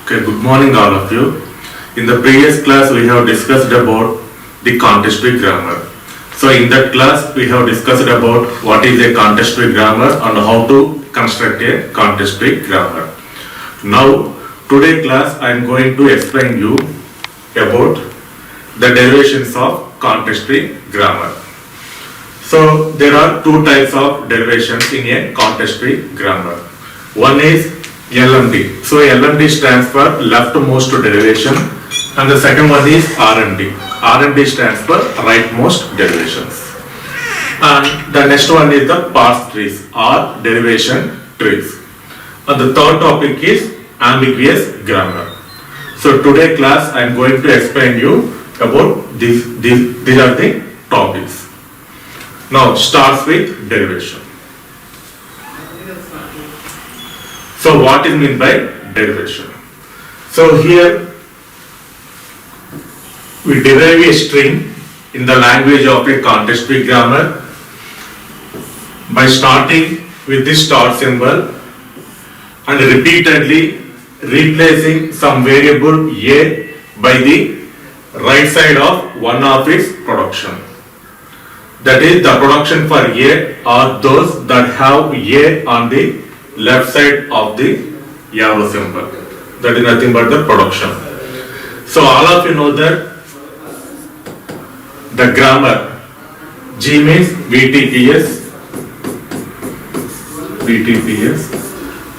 Okay, good morning all of you. In the previous class we have discussed about the context-free grammar. So in that class we have discussed about what is a context-free grammar and how to construct a context-free grammar. Now today class I am going to explain you about the derivations of context-free grammar. So there are two types of derivations in a context-free grammar. One is LMD. So LMD stands for leftmost derivation, and the second one is RMD. RMD stands for rightmost derivations. And the next one is the parse trees or derivation trees. And the third topic is ambiguous grammar. So today class I am going to explain you about these are the topics. Now starts with derivation. So what is meant by derivation? So here we derive a string in the language of a context-free grammar by starting with the star symbol and repeatedly replacing some variable a by the right side of one of its production. That is, the production for a are those that have a on the left side of the arrow symbol. That is nothing but the production. So all of you know that the grammar G means VTPS,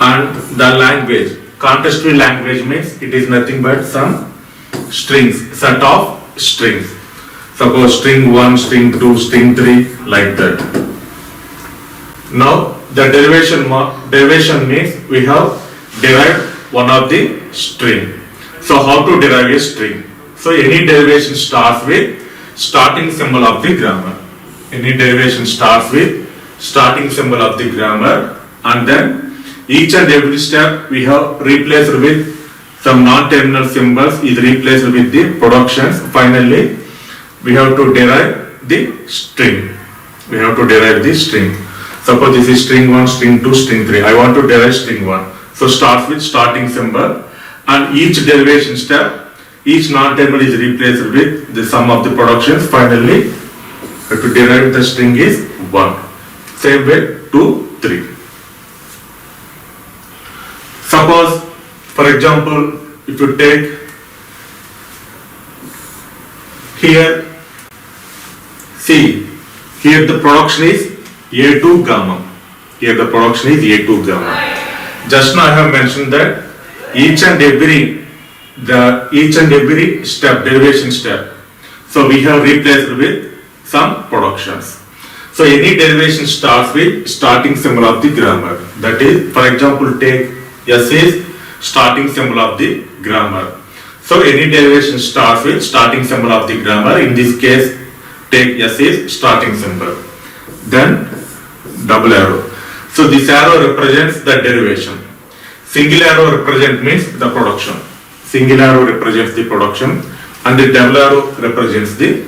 and the language, context-free language means it is nothing but some strings, set of strings. Suppose string 1, string 2, string 3, like that. Now the derivation means we have derived one of the string. So how to derive a string? So any derivation starts with starting symbol of the grammar. Any derivation starts with starting symbol of the grammar, and then each and every step we have replaced with some non-terminal symbols is replaced with the productions. Finally we have to derive the string. We have to derive the string. Suppose this is string 1, string 2, string 3. I want to derive string 1. So starts with starting symbol, and each derivation step, each non-terminal is replaced with the sum of the productions. Finally, to derive the string is 1. Same way 2, 3. Suppose, for example, if you take here, see, here the production is A2 gamma. Here the production is A2 gamma. Just now I have mentioned that each and every step, derivation step, so we have replaced with some productions. So any derivation starts with starting symbol of the grammar. That is, for example, take S is starting symbol of the grammar. So any derivation starts with starting symbol of the grammar. In this case, take S is starting symbol. Then double arrow. So this arrow represents the derivation. Single arrow represents means the production. Single arrow represents the production, and the double arrow represents the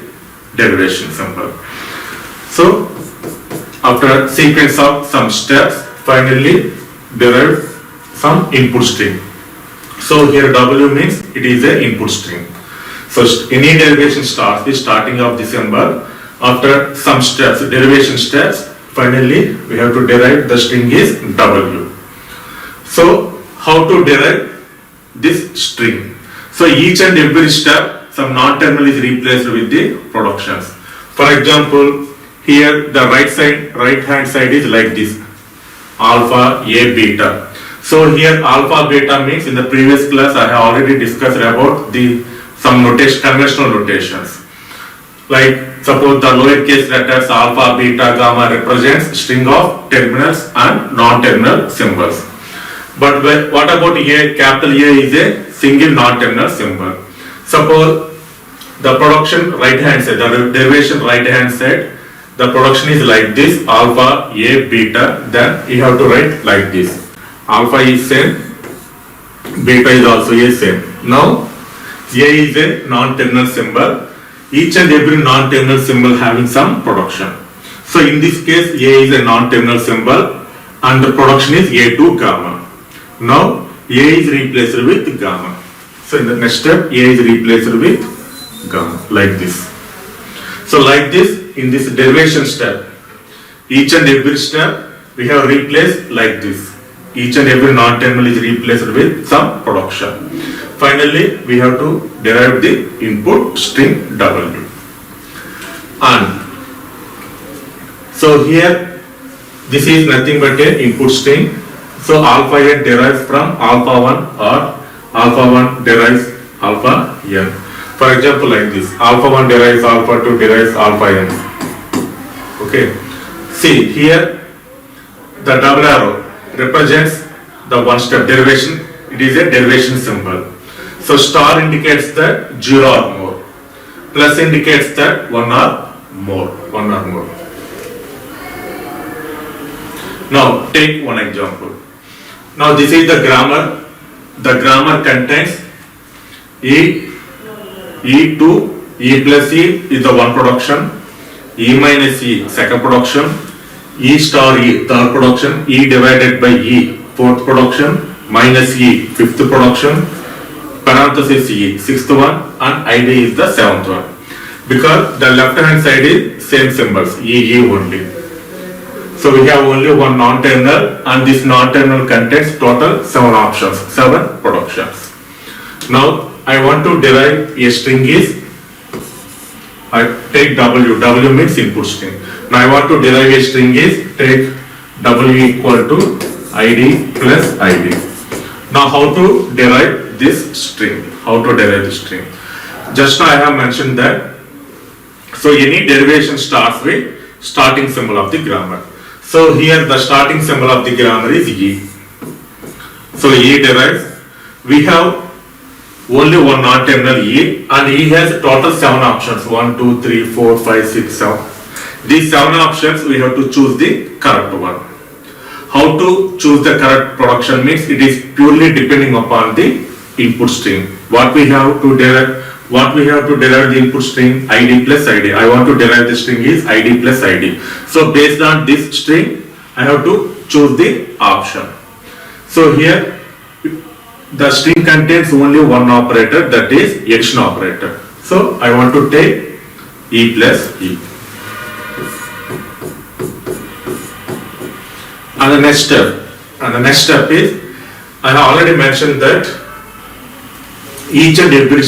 derivation symbol. So after sequence of some steps, finally derive some input string. So here W means it is an input string. So any derivation starts with starting of the symbol. After some steps, derivation steps, finally we have to derive the string is W. So how to derive this string? So each and every step, some non-terminal is replaced with the productions. For example, here the right hand side is like this, alpha, A, beta. So here alpha, beta means in the previous class I have already discussed about some conventional notations. Like suppose the lowercase letters alpha, beta, gamma represents string of terminals and non-terminal symbols. But what about A? Capital A is a single non-terminal symbol. Suppose the production right hand side, the derivation right hand side, the production is like this, alpha, A, beta, then you have to write like this. Alpha is same, beta is also a same. Now A is a non-terminal symbol. Each and every non-terminal symbol having some production. So in this case A is a non-terminal symbol and the production is A2 gamma. Now A is replaced with gamma. So in the next step, A is replaced with gamma, like this. So like this, in this derivation step, each and every step we have replaced like this. Each and every non-terminal is replaced with some production. Finally, we have to derive the input string W. And so here, this is nothing but an input string. So alpha n derives from alpha 1 or alpha 1 derives alpha n. For example, like this, alpha 1 derives alpha 2 derives alpha n. Okay. See here, the double arrow represents the one step derivation. It is a derivation symbol. So star indicates that 0 or more. Plus indicates that 1 or more. Now take one example. Now this is the grammar. The grammar contains E to E plus E is the one production, E minus E second production, E star E third production, E divided by E fourth production, minus E fifth production, parenthesis E sixth one, and ID is the seventh one. Because the left hand side is same symbols, E only. So we have only one non-terminal, and this non-terminal contains total 7 options, 7 productions. Now I want to derive a string is, I take W, W means input string. Now I want to derive a string is, take W equal to ID plus ID. Now how to derive this string? Just now I have mentioned that, so any derivation starts with starting symbol of the grammar. So here the starting symbol of the grammar is E. So E derives, we have only one non-terminal E, and E has total 7 options, 1, 2, 3, 4, 5, 6, 7. These 7 options we have to choose the correct one. How to choose the correct production means it is purely depending upon the input string. What we have to derive the input string ID plus ID. I want to derive the string is ID plus ID. So based on this string, I have to choose the option. So here the string contains only one operator, that is addition operator. So I want to take E plus E. And the next step is, I have already mentioned that each and every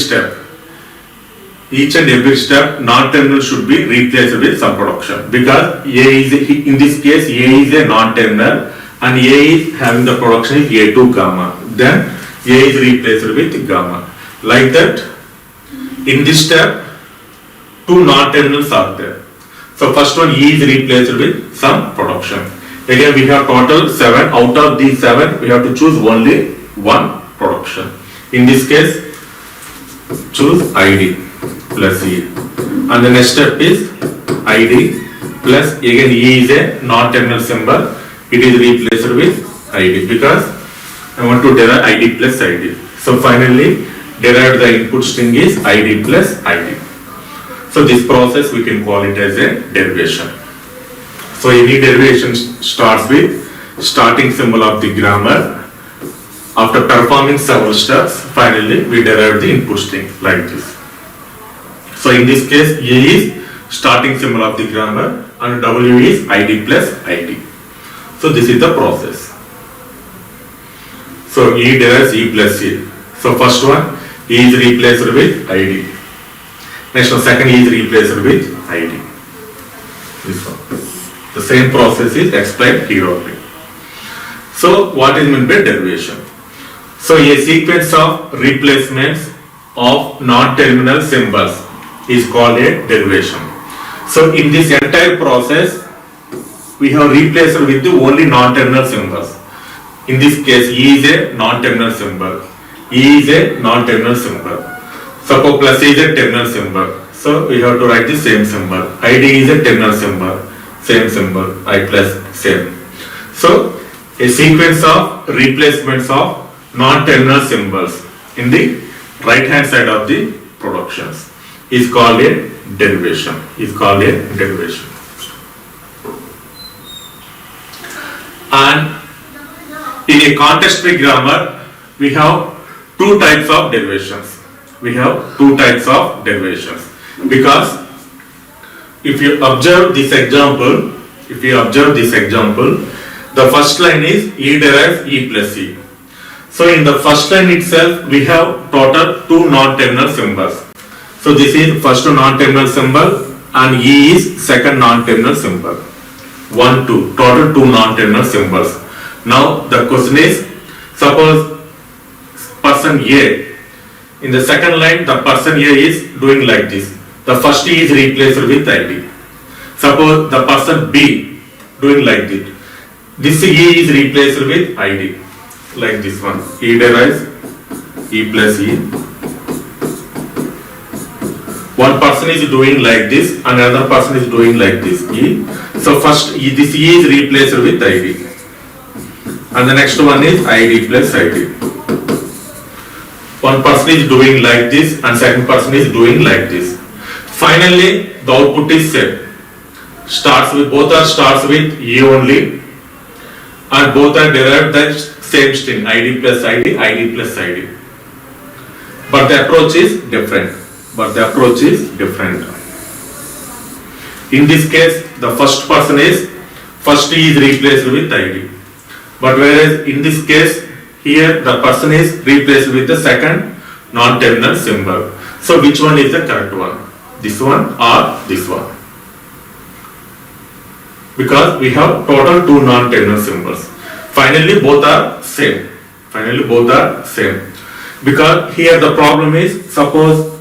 step non-terminal should be replaced with some production, because in this case A is a non-terminal and A is having the production is A2 gamma, then A is replaced with gamma. Like that, in this step 2 non-terminals are there. So first one E is replaced with some production. Again we have total 7, out of these 7 we have to choose only one production. In this case choose ID plus E, and the next step is ID plus, again E is a non-terminal symbol, it is replaced with ID because I want to derive ID plus ID. So finally derived the input string is ID plus ID. So this process we can call it as a derivation. So any derivation starts with starting symbol of the grammar. After performing several steps, finally we derive the input string like this. So in this case, A is starting symbol of the grammar and W is ID plus ID. So this is the process. So E derives E plus E. So first one, E is replaced with ID. Next one, second E is replaced with ID. This one. The same process is explained here only. So what is meant by derivation? So a sequence of replacements of non-terminal symbols is called a derivation. So in this entire process, we have replaced with the only non-terminal symbols. In this case, E is a non-terminal symbol. E is a non-terminal symbol. Suppose plus is a terminal symbol. So we have to write the same symbol. ID is a terminal symbol. Same symbol. I plus same. So a sequence of replacements of non-terminal symbols in the right hand side of the productions is called a derivation. And in a context-free grammar, we have two types of derivations. We have two types of derivations. Because if you observe this example, the first line is E derives E plus E. So in the first line itself, we have total two non-terminal symbols. So this is first non-terminal symbol and E is second non-terminal symbol. 1, 2, total two non-terminal symbols. Now the question is, suppose person A, in the second line the person A is doing like this. The first E is replaced with ID. Suppose the person B doing like this. This E is replaced with ID. Like this one. E derives E plus E. One person is doing like this and another person is doing like this. E. So first this E is replaced with ID. And the next one is ID plus ID. One person is doing like this and second person is doing like this. Finally, the output is same. Starts with E only, and both are derived the same string, ID plus ID, ID plus ID. But the approach is different. In this case, the first E is replaced with ID. But whereas in this case, here the person is replaced with the second non-terminal symbol. So which one is the correct one? This one or this one? Because we have total two non-terminal symbols. Finally both are same. Because here the problem is, suppose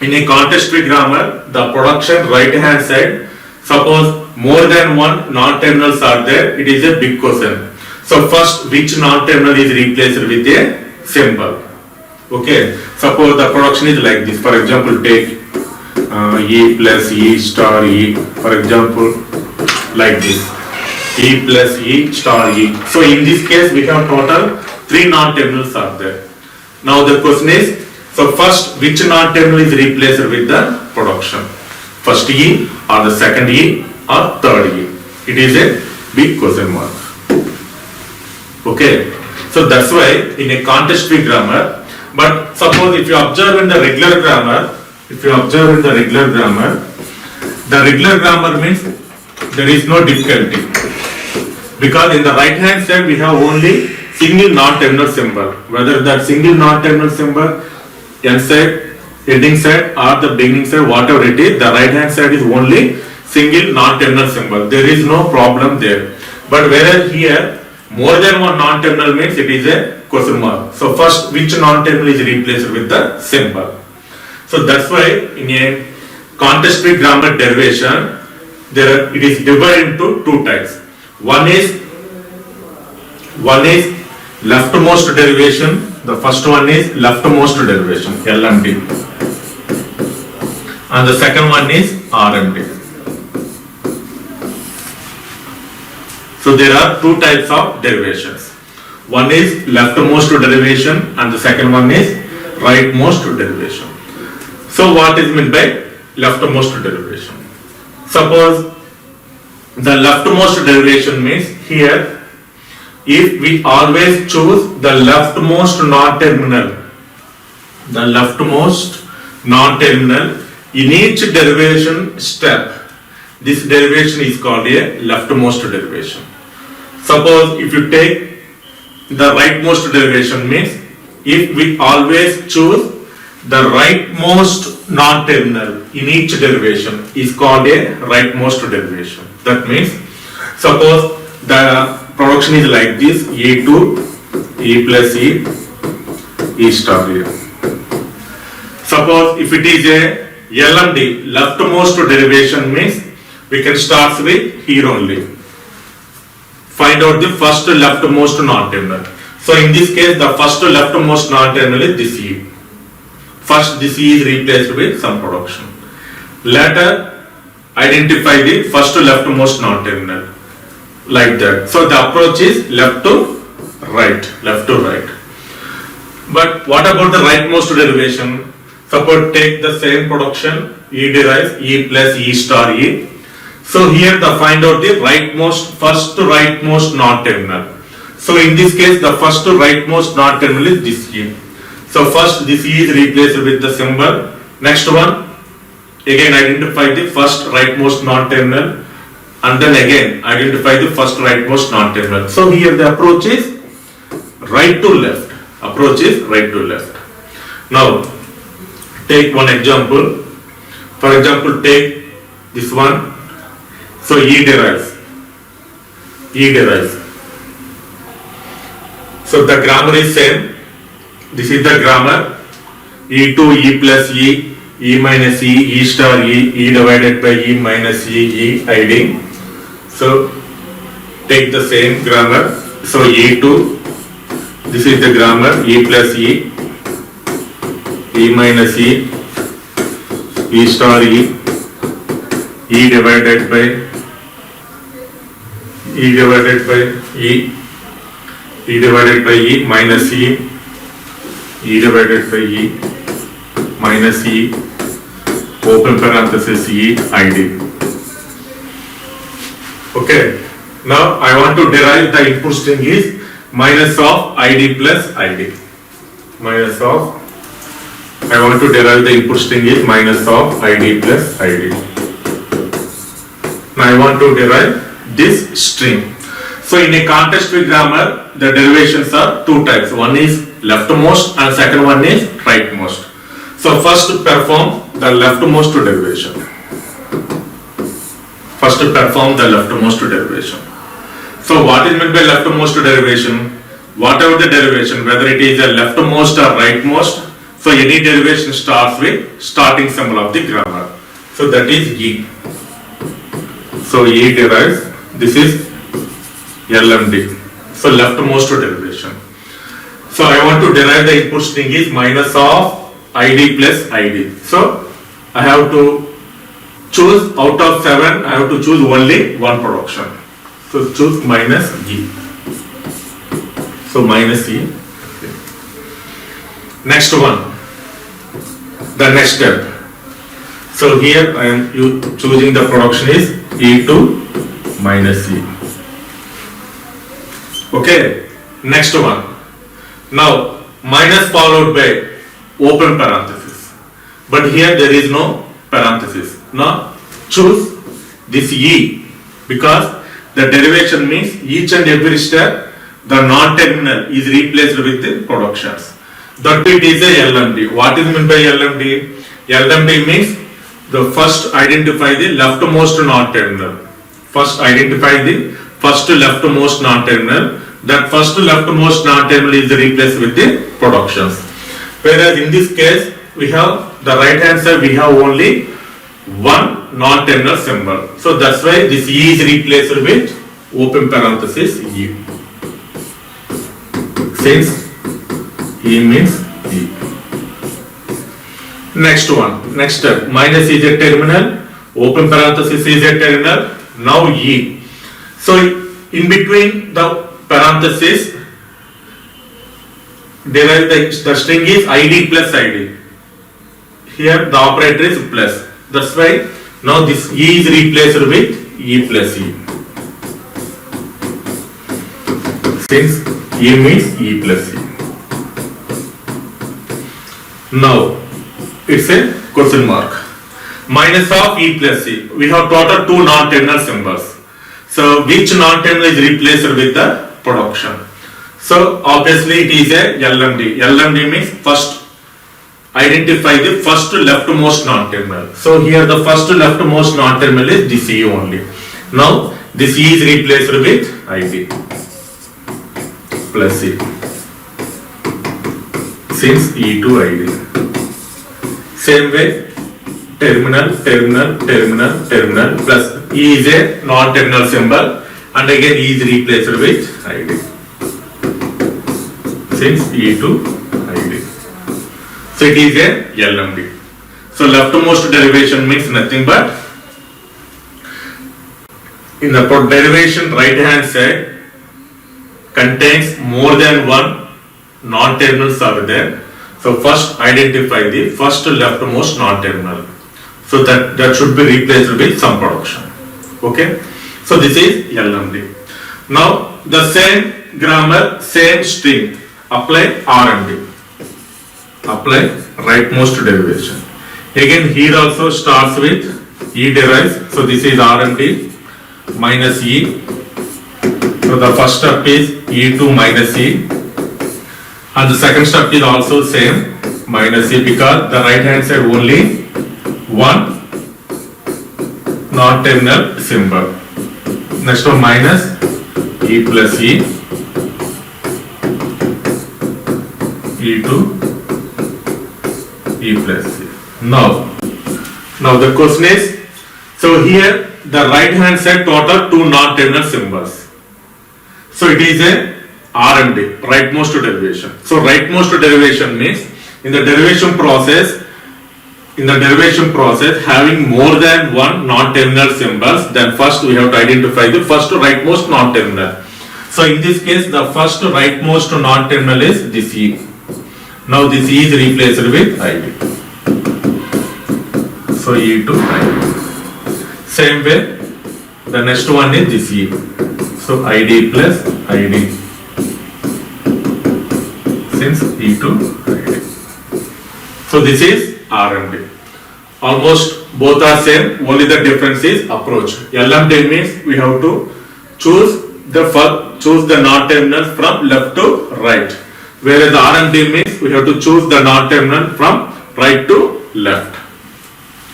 in a context-free grammar, the production right hand side, suppose more than one non-terminals are there, it is a big question. So first, which non-terminal is replaced with a symbol? Okay, suppose the production is like this. For example, take E plus E star E. For example, like this. E plus E star E. So in this case, we have total three non-terminals are there. Now the question is, so first, which non-terminal is replaced with the production? First E or the second E or third E? It is a big question mark. Okay, so that's why in a context-free grammar, but suppose if you observe in the regular grammar, the regular grammar means there is no difficulty. Because in the right hand side we have only single non-terminal symbol. Whether that single non-terminal symbol, end side, ending side or the beginning side, whatever it is, the right hand side is only single non-terminal symbol. There is no problem there. But whereas here, more than one non-terminal means it is a question mark. So first, which non-terminal is replaced with the symbol? So that's why in a context-free grammar derivation, it is divided into two types. One is leftmost derivation. The first one is leftmost derivation, LMD, and the second one is RMD. So there are two types of derivations. One is leftmost derivation and the second one is rightmost derivation. So what is meant by leftmost derivation? Suppose the leftmost derivation means here, if we always choose the leftmost non-terminal in each derivation step, this derivation is called a leftmost derivation. Suppose if you take the rightmost derivation means if we always choose the rightmost non-terminal in each derivation is called a rightmost derivation. That means suppose the production is like this, E2, E plus E, E star here. Suppose if it is a LMD, leftmost derivation means we can start with here only. Find out the first leftmost non-terminal. So in this case, the first leftmost non-terminal is this E. First, this E is replaced with some production. Later, identify the first leftmost non-terminal. Like that. So the approach is left to right. But what about the rightmost derivation? Suppose take the same production, E derives E plus E star E. So here the find out the first rightmost non-terminal. So in this case, the first rightmost non-terminal is this E. So first this E is replaced with the symbol. Next one, again identify the first rightmost non-terminal, and then again identify the first rightmost non-terminal. So here the approach is right to left. Approach is right to left. Now take one example. For example, take this one. So E derives. E derives. So the grammar is same. This is the grammar. E to E plus E, E minus E, E star E, E divided by E minus E, E ID. So take the same grammar. So E to, this is the grammar, E plus E, E minus E, E star E, E divided by E divided by E, E divided by E minus E, E divided by E minus E, open parenthesis E ID. Okay. Now I want to derive the input string is minus of ID plus ID. Minus of, I want to derive the input string is minus of ID plus ID. Now I want to derive this string. So in a context-free grammar, the derivations are two types. One is leftmost and second one is rightmost. So first perform the leftmost derivation. First perform the leftmost derivation. So what is meant by leftmost derivation? Whatever the derivation, whether it is a leftmost or rightmost, so any derivation starts with starting symbol of the grammar. So that is E. So E derives, this is LMD. So leftmost derivation. So I want to derive the input string is minus of ID plus ID. So I have to choose out of 7, I have to choose only one production. So choose minus E. So minus E. Okay. Next one. The next step. So here I am choosing the production is E to minus E. Okay. Next one. Now minus followed by open parenthesis. But here there is no parenthesis. Now choose this E because the derivation means each and every step the non-terminal is replaced with the productions. That it is a LMD. What is meant by LMD? LMD means the first identify the leftmost non-terminal. First identify the first leftmost non-terminal. That first leftmost non-terminal is replaced with the productions. Whereas in this case we have the right hand side, we have only one non-terminal symbol. So that's why this E is replaced with open parenthesis E. Since E means E. Next one, next step, minus is a terminal, open parenthesis is a terminal, now E. So in between the parenthesis, derive the string is ID plus ID. Here the operator is plus. That's why now this E is replaced with E plus E. Since E means E plus E. Now it's a question mark. Minus of E plus E. We have total two non-terminal symbols. So which non-terminal is replaced with the production? So obviously it is a LMD. LMD means first identify the first leftmost non-terminal. So here the first leftmost non-terminal is this E only. Now this E is replaced with ID plus E. Since E to ID. Same way terminal, terminal, terminal, terminal plus E is a non-terminal symbol and again E is replaced with ID. Since E to ID. So it is a LMD. So leftmost derivation means nothing but in the derivation right hand side contains more than one non-terminals are there. So first identify the first leftmost non-terminal. So that should be replaced with some production. Okay. So this is LMD. Now the same grammar, same string, apply RMD. Apply rightmost derivation. Again here also starts with E derives, so this is RMD minus E. So the first step is E2 minus E, and the second step is also same, minus E, because the right hand side only one non-terminal symbol. Next one minus E plus E, E2, E plus E. Now the question is, so here the right hand side total two non-terminal symbols. So it is a RMD, rightmost derivation. So rightmost derivation means in the derivation process having more than one non-terminal symbols, then first we have to identify the first rightmost non-terminal. So in this case the first rightmost non-terminal is this E. Now this E is replaced with ID. So E to ID. Same way the next one is this E. So ID plus ID. Since E to ID. So this is RMD. Almost both are same, only the difference is approach. LMD means we have to choose the non-terminal from left to right. Whereas RMD means we have to choose the non-terminal from right to left.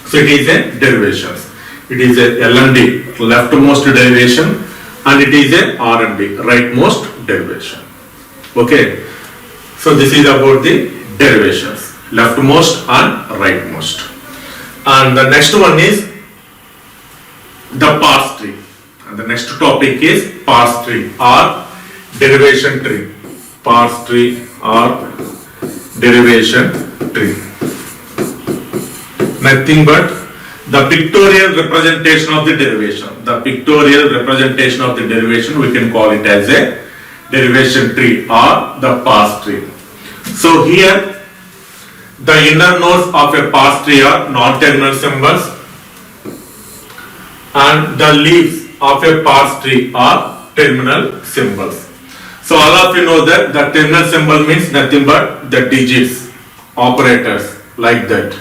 So it is a derivations. It is a LMD, leftmost derivation, and it is a RMD, rightmost derivation. Okay. So this is about the derivations, leftmost and rightmost. And the next one is the parse tree. And the next topic is parse tree or derivation tree. Parse tree or derivation tree. Nothing but the pictorial representation of the derivation. The pictorial representation of the derivation, we can call it as a derivation tree or the parse tree. So here the inner nodes of a parse tree are non-terminal symbols, and the leaves of a parse tree are terminal symbols. So all of you know that the terminal symbol means nothing but the digits, operators, like that.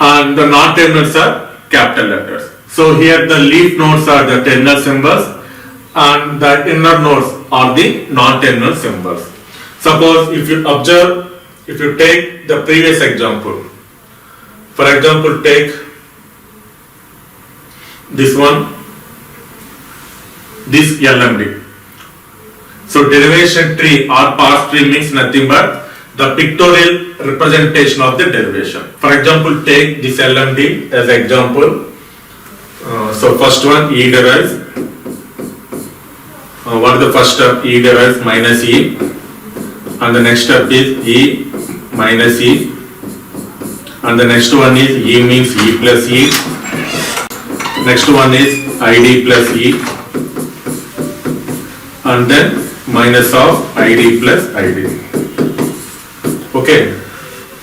And the non-terminals are capital letters. So here the leaf nodes are the terminal symbols and the inner nodes are the non-terminal symbols. Suppose if you observe, if you take the previous example, for example take this one, this LMD. So derivation tree or parse tree means nothing but the pictorial representation of the derivation. For example, take this LMD as example. So first one E derives. What is the first step? E derives minus E, and the next step is E minus E, and the next one is E means E plus E. Next one is ID plus E, and then minus of ID plus ID. Okay,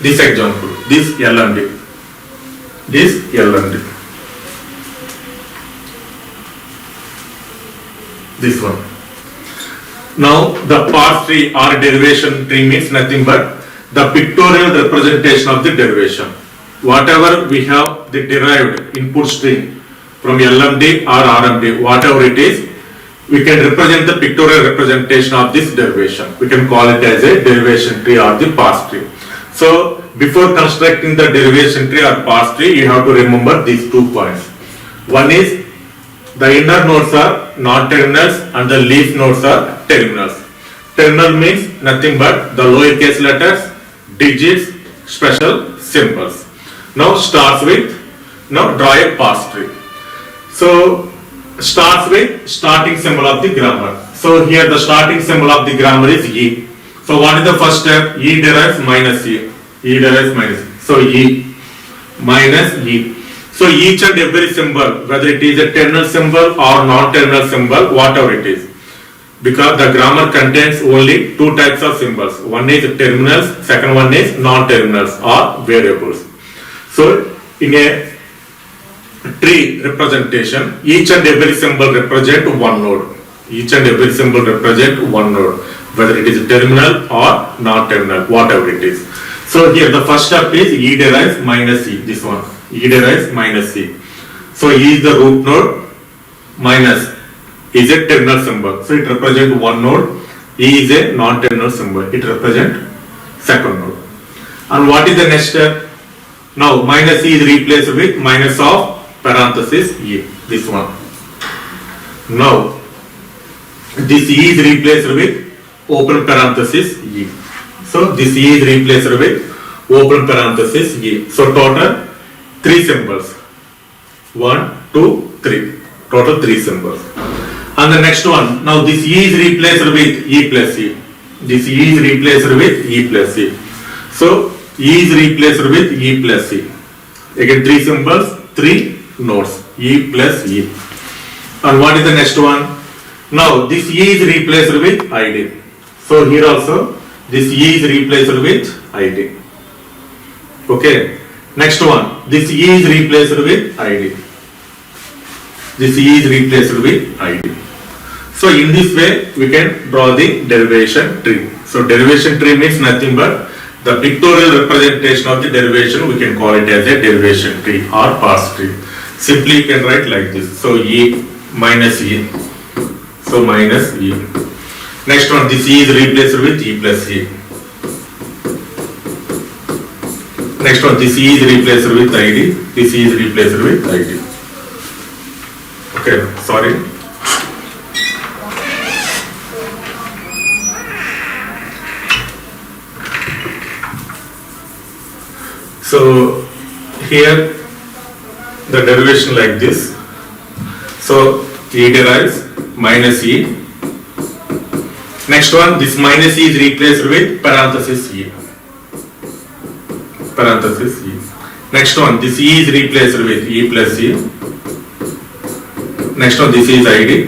this example, this LMD, this LMD, this one. Now the parse tree or derivation tree means nothing but the pictorial representation of the derivation. Whatever we have the derived input string from LMD or RMD, whatever it is, we can represent the pictorial representation of this derivation. We can call it as a derivation tree or the parse tree. So before constructing the derivation tree or parse tree, you have to remember these 2 points. One is the inner nodes are non-terminals and the leaf nodes are terminals. Terminal means nothing but the lowercase letters, digits, special symbols. Now draw a parse tree. So starts with starting symbol of the grammar. So here the starting symbol of the grammar is E. So what is the first step? E derives minus E. E derives minus E. So E minus E. So each and every symbol, whether it is a terminal symbol or non-terminal symbol, whatever it is, because the grammar contains only 2 types of symbols. One is terminals, second one is non-terminals or variables. So in a tree representation, each and every symbol represent one node. Each and every symbol represent one node, whether it is terminal or not terminal, whatever it is. So here the first step is E derives minus E, this one, E derives minus E. So E is the root node, minus is a terminal symbol, so it represents one node. E is a non-terminal symbol, it represents second node. And what is the next step? Now minus E is replaced with minus of parenthesis E, this one. Now this E is replaced with open parenthesis E. So this E is replaced with open parenthesis E. So total 3 symbols. 1, 2, 3. Total 3 symbols. And the next one, now this E is replaced with E plus E. This E is replaced with E plus E. So E is replaced with E plus E. Again 3 symbols, 3 nodes. E plus E. And what is the next one? Now this E is replaced with ID. So here also this E is replaced with ID. Okay. Next one, this E is replaced with ID. This E is replaced with ID. So in this way we can draw the derivation tree. So derivation tree means nothing but the pictorial representation of the derivation. We can call it as a derivation tree or parse tree. Simply you can write like this. So E minus E. So minus E. Next one, this E is replaced with E plus E. Next one, this E is replaced with ID. This E is replaced with ID. Okay, sorry. So here the derivation like this. So E derives minus E. Next one, this minus E is replaced with parenthesis E. Parenthesis E. Next one, this E is replaced with E plus E. Next one, this is ID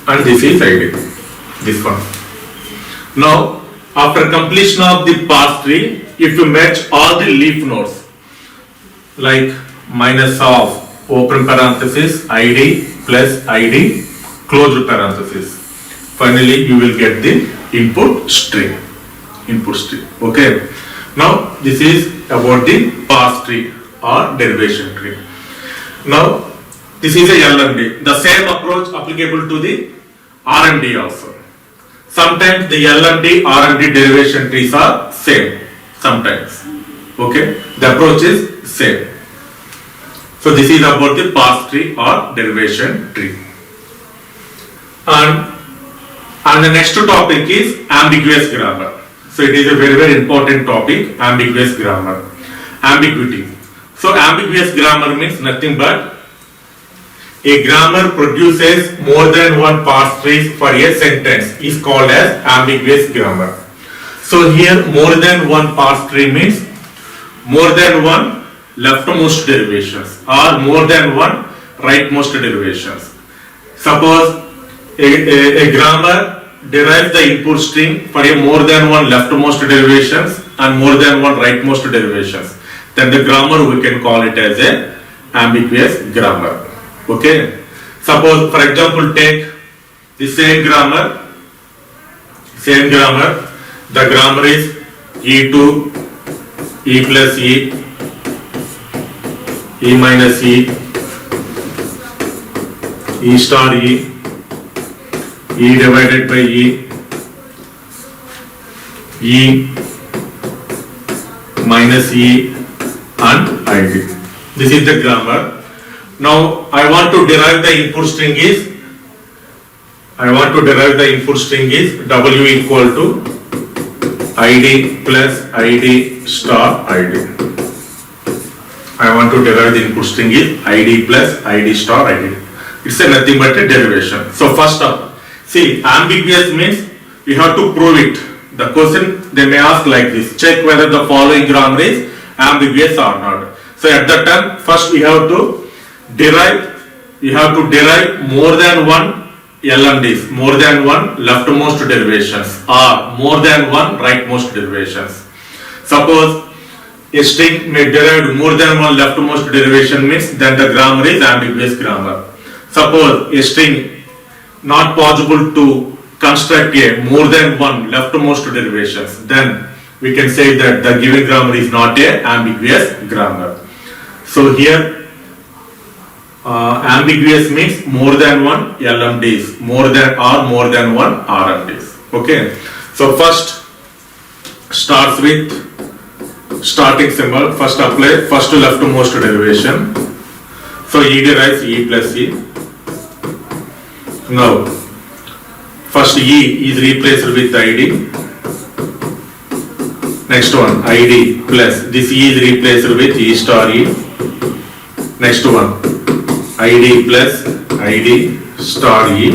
and this is ID. This one. Now, after completion of the parse tree, if you match all the leaf nodes like minus of open parenthesis ID plus ID closed parenthesis, finally you will get the input string. Input string. Okay. Now this is about the parse tree or derivation tree. Now this is a LMD. The same approach applicable to the RMD also. Sometimes the LMD, RMD derivation trees are same. Sometimes. Okay. The approach is same. So this is about the parse tree or derivation tree. And the next topic is ambiguous grammar. So it is a very, very important topic, ambiguous grammar. Ambiguity. So ambiguous grammar means nothing but a grammar produces more than one parse tree for a sentence is called as ambiguous grammar. So here more than one parse tree means more than one leftmost derivations or more than one rightmost derivations. Suppose a grammar derives the input string for a more than one leftmost derivations and more than one rightmost derivations. Then the grammar we can call it as a ambiguous grammar. Okay. Suppose for example take the same grammar. The grammar is E2, E plus E, E minus E, E star E, E divided by E, E minus E and ID. This is the grammar. Now I want to derive the input string is W equal to ID plus ID star ID. I want to derive the input string is ID plus ID star ID. It's a nothing but a derivation. So first up, see, ambiguous means you have to prove it. The question they may ask like this: check whether the following grammar is ambiguous or not. So at that time, first we have to derive. You have to derive more than one LMDs, more than one leftmost derivations, or more than one rightmost derivations. Suppose a string may derive more than one leftmost derivation means then the grammar is ambiguous grammar. Suppose a string not possible to construct a more than one leftmost derivations, then we can say that the given grammar is not a ambiguous grammar. So here ambiguous means more than one LMDs, more than one RMDs. Okay. So first starts with starting symbol. First apply first leftmost derivation. So E derives E plus E. Now first E is replaced with ID. Next one ID plus this E is replaced with E star E. Next one ID plus ID star E,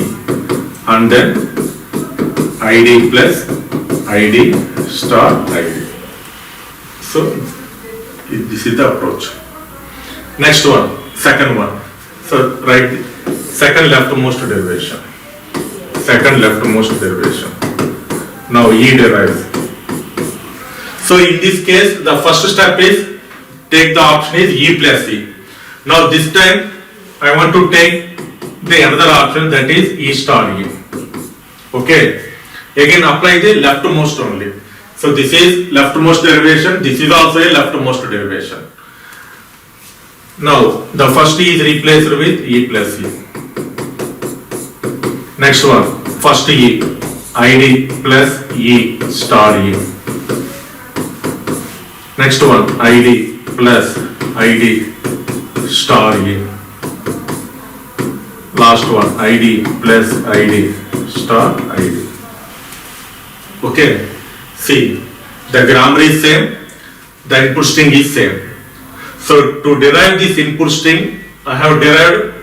and then ID plus ID star ID. So this is the approach. Next one, second one. So write second leftmost derivation. Second leftmost derivation. Now E derives. So in this case, the first step is take the option is E plus E. Now this time I want to take the another option, that is E star E. Okay. Again apply the leftmost only. So this is leftmost derivation. This is also a leftmost derivation. Now the first E is replaced with E plus E. Next one, first E, ID plus E star E. Next one, ID plus ID star E. Last one, ID plus ID star ID. Okay. See, the grammar is same, the input string is same. So to derive this input string, I have derived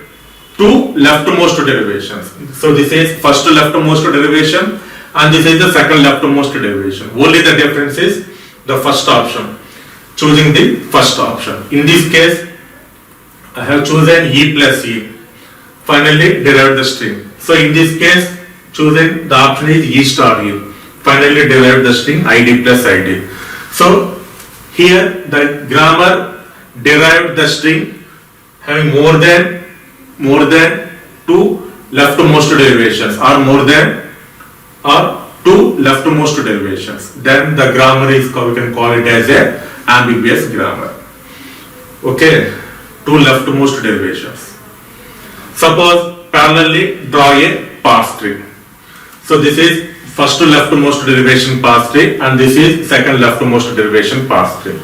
two leftmost derivations. So this is first leftmost derivation and this is the second leftmost derivation. Only the difference is the first option, choosing the first option. In this case, I have chosen E plus E. Finally derived the string. So in this case, chosen the option is E star E. Finally derived the string ID plus ID. So here the grammar derived the string having more than two leftmost derivations or two leftmost derivations. Then the grammar is, we can call it as a ambiguous grammar. Okay, two leftmost derivations. Suppose parallelly draw a parse tree. So this is first leftmost derivation parse tree and this is second leftmost derivation parse tree.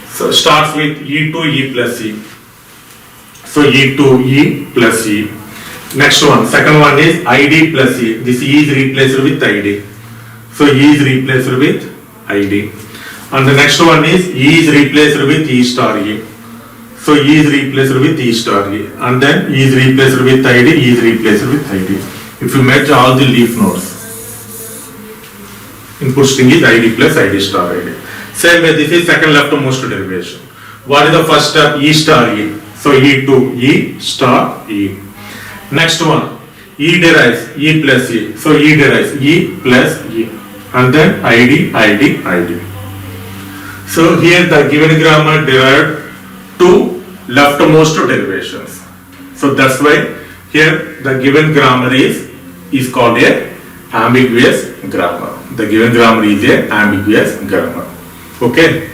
So starts with E to E plus E. So E to E plus E. Next one, second one is ID plus E. This E is replaced with ID. So E is replaced with ID. And the next one is E is replaced with E star E. So E is replaced with E star E. And then E is replaced with ID, E is replaced with ID. If you match all the leaf nodes, input string is ID plus ID star ID. Same way, this is second leftmost derivation. What is the first step? E star E. So E to E star E. Next one, E derives E plus E. So E derives E plus E. And then ID, ID, ID. So here the given grammar derived two leftmost derivations. So that's why here the given grammar is called a ambiguous grammar. The given grammar is a ambiguous grammar. Okay.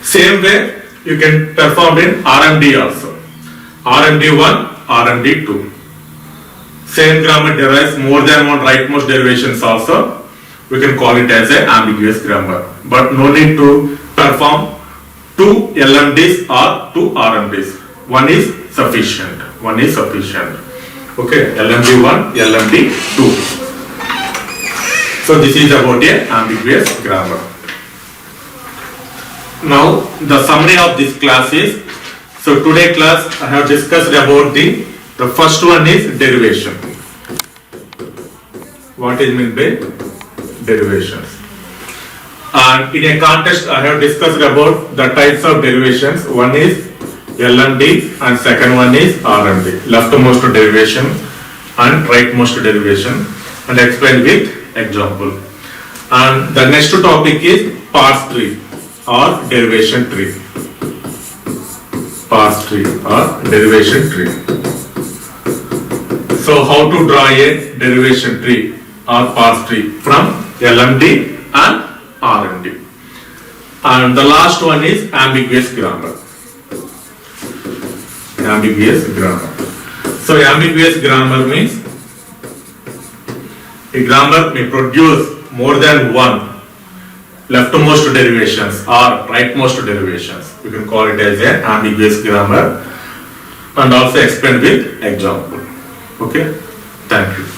Same way you can perform in RMD also. RMD1, RMD2. Same grammar derives more than one rightmost derivations also. We can call it as a ambiguous grammar. But no need to perform two LMDs or two RMDs. One is sufficient. Okay, LMD1, LMD2. So this is about a ambiguous grammar. Now the summary of this class is, so today class I have discussed about the first one is derivation. What is meant by derivations? And in a context I have discussed about the types of derivations. One is LMD and second one is RMD, leftmost derivation and rightmost derivation, and explained with example. And the next topic is parse tree or derivation tree. Parse tree or derivation tree. So So how to draw a derivation tree or parse tree from LMD and RMD. And the last one is ambiguous grammar. Ambiguous grammar. So ambiguous grammar means a grammar may produce more than one leftmost derivations or rightmost derivations. We can call it as an ambiguous grammar and also explain with example. Okay, thank you.